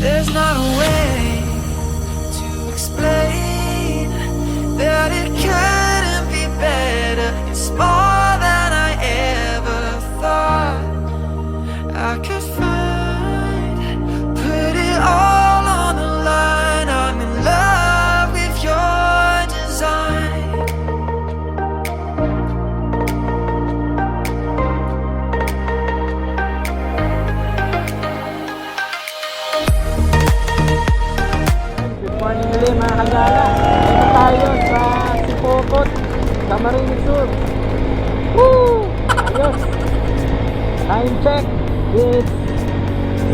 There's not a way to explain that it couldn't be better. It's more than I ever thought I could find. Put it all on the line. I'm in love with your design. Good morning ulit mga kagala. Ito tayo sa Sipocot, Camarines Sur. Woo! Ayos! Time check, it's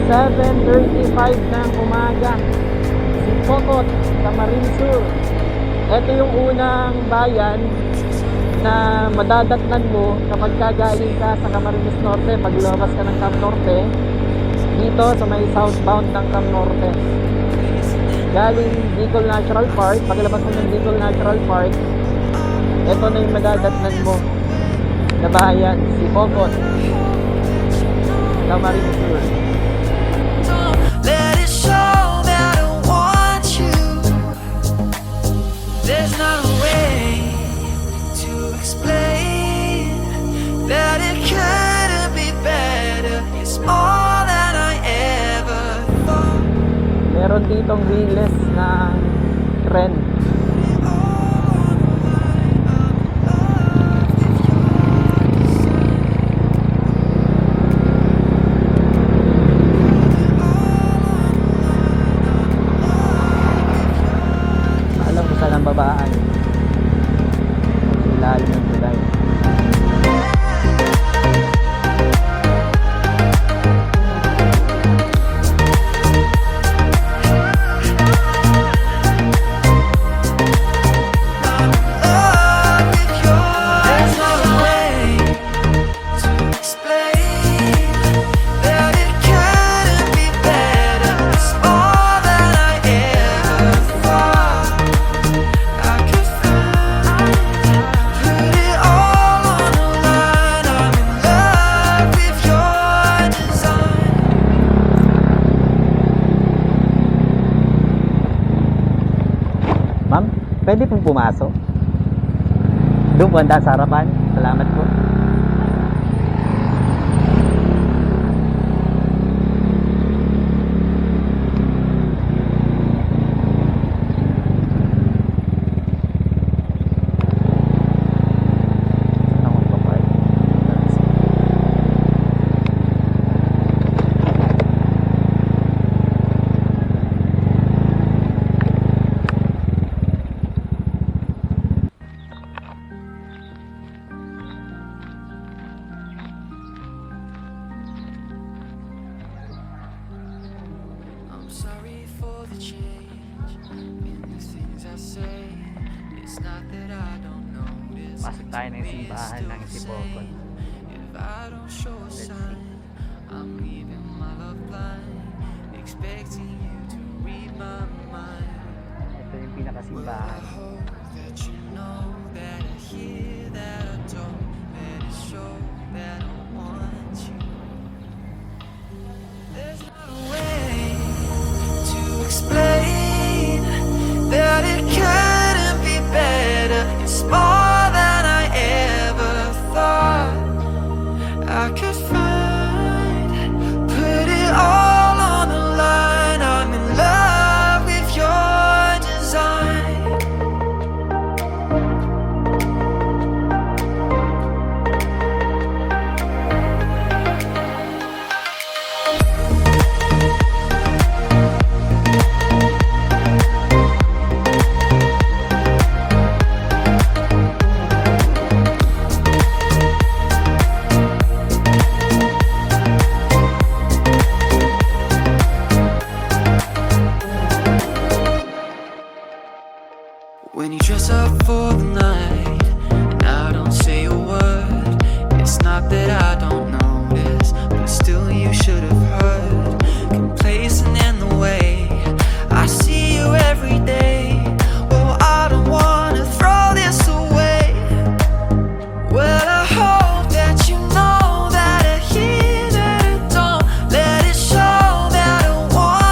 7:35 ng umaga. Sipocot, Camarines Sur. Ito yung unang bayan na madadatnan mo kapag kagaling ka sa Camarines Norte. Pag lumabas ka ng Camp Norte, dito sa may southbound ng Camp Norte, galing Bicol Natural Park, paglabas mo ng Bicol Natural Park, ito na yung madadatnan mo na bayan, Sipocot, Camarines Sur. Let it show that I want you. There's not a way to explain that it couldn't be better. It's more than I ever thought. Meron ditong riles ng tren. Alam ko saan ang babaan. Ilalim ng tulay. Love with your. There's not a way to explain that it couldn't be better. It's more than I ever thought I could find. Put it all on the line. I'm in love with your design. Ma'am, pwede pong pumasok? Doon po handa sa harapan. Salamat po. Ako pa pa. I'm sorry for the change in the things I say. It's not that I don't notice. Pasok tayo ng simbahan ng Sipocot. If I don't show a sign, I'm leaving my love blind, expecting you to read my mind. Ito yung Well, I pinakasimbahan. hope that you know that I hear that I don't. Let it show that I want you. There's not a way to explain that it couldn't be better. It's more than I ever thought I could find. Put it all on the line. I'm in love with your design. When you dress up for the night and I don't say a word, it's not that I don't notice, but still you should have heard. Complacent in the way I see you every day. Oh, I don't wanna throw this away. Well, I hope that you know that I hear that I don't. Let it show that I want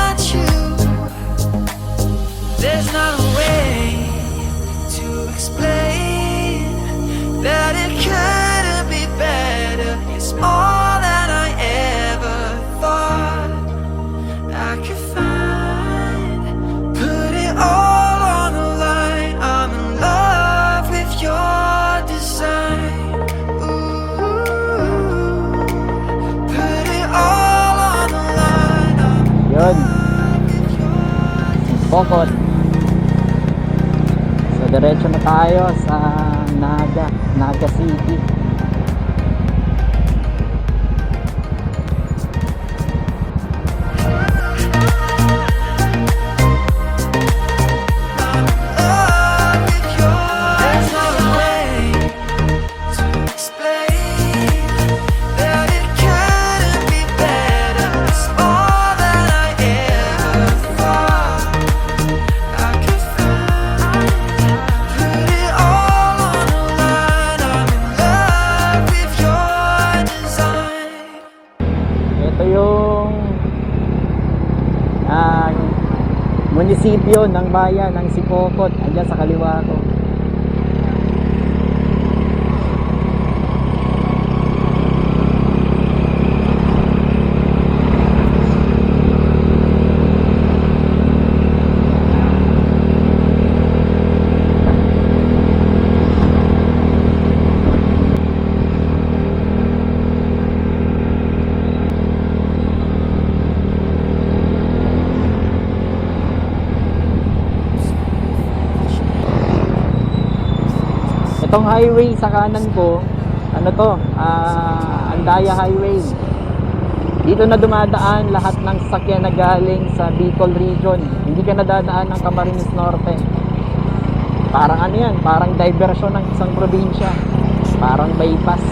Yun. Sipocot. So diretso na tayo sa Naga City. There's no way to explain that it couldn't be better. It's more than I ever thought I could find. Put it all on the line. I'm in love with your design. Ito yung munisipyo ng bayan ng Sipocot. Andiyan sa kaliwa ko. Itong highway sa kanan ko, ano to, Andaya Highway. Dito na dumadaan lahat ng sasakyan na galing sa Bicol region. Hindi ka nadadaan ng Camarines Norte. Parang ano yan, parang diversion ng isang probinsya. Parang bypass.